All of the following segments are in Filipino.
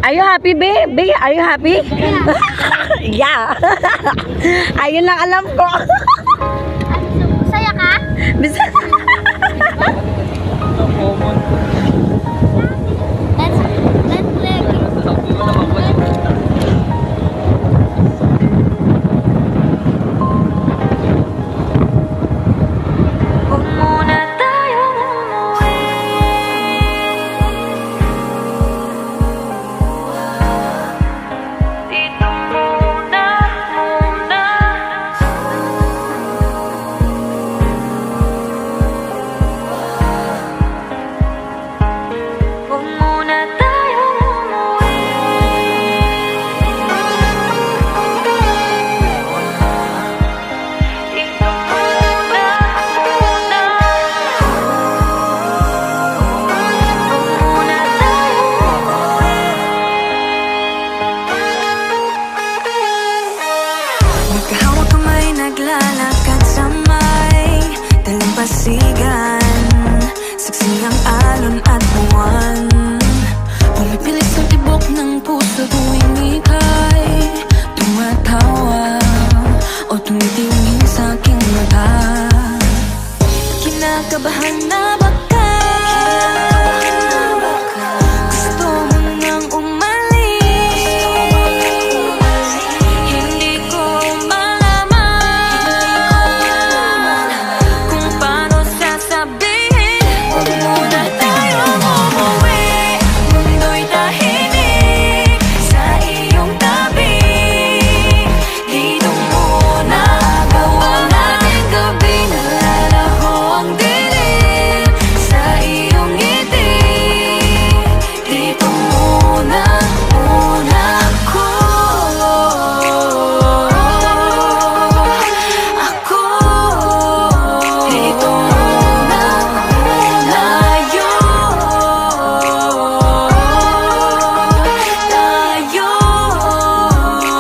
Are you happy, babe? Babe, are you happy? Yeah. Ayun lang alam ko. Saya ka? Bisa- Let's play. Huwag muna tayong umuwi. Dito muna. Huwag muna tayong umuwi. Dito muna. Muna tayong umuwi. Magkahawak kamay, naglalakad sa may dalampasigan. Saksi ang alon at buwan. Pumipilis ang tibok ng puso tuwing ika'y tumatawa o tumitingin sa aking mata. Kinakabahan na ba ka? Gusto mo nang umalis? Hindi ko malaman kung paano sasabihin. Huwag muna tayong umuwi. Mundo'y tahimik sa iyong tabi. Dito muna gawa natin gabi. Nalalaho ang dilim sa iyong ngiti. Dito muna ako. Dito muna tayo.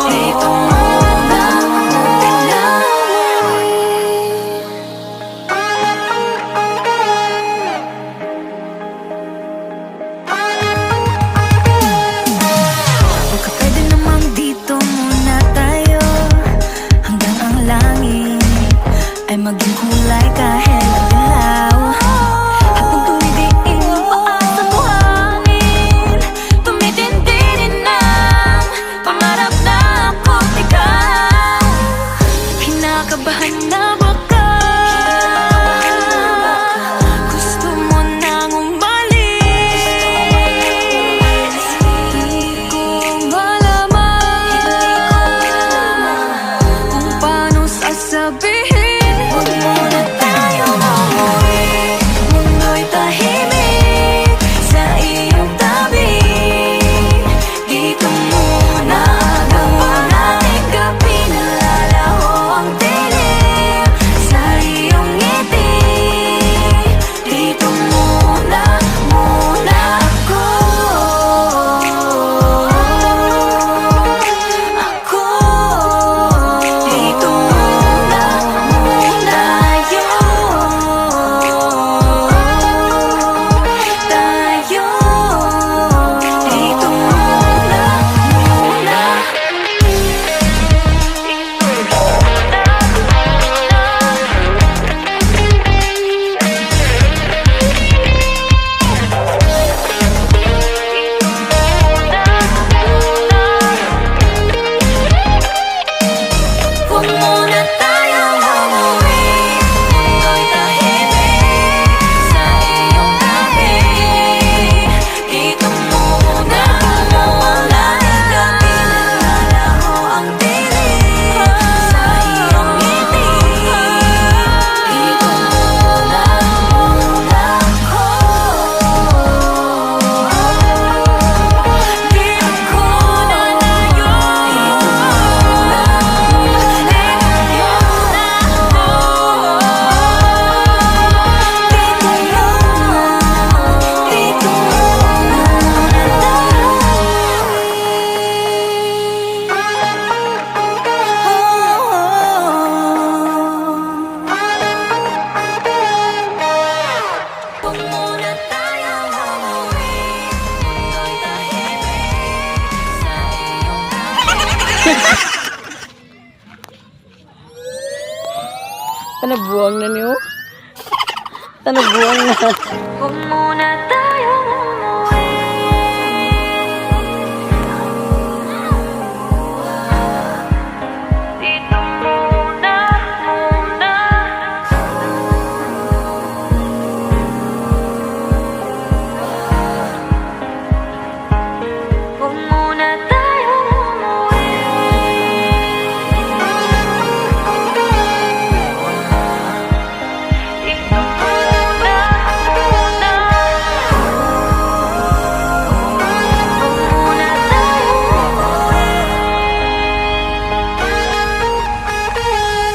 Dito muna baka pwede namang dito muna tayo hanggang ang langit ay maging kulay kahit madilaw. Habang tumidiin ang paa sa buhangin, tumitindi rin ang pangarap na ako't ikaw. Kinakabahan na ba ka? Gusto mo nang umalis? Hindi ko malaman kung paano sasabihin. Huwag muna Nabuang na niyo. Nabuang na. Huwag muna tayo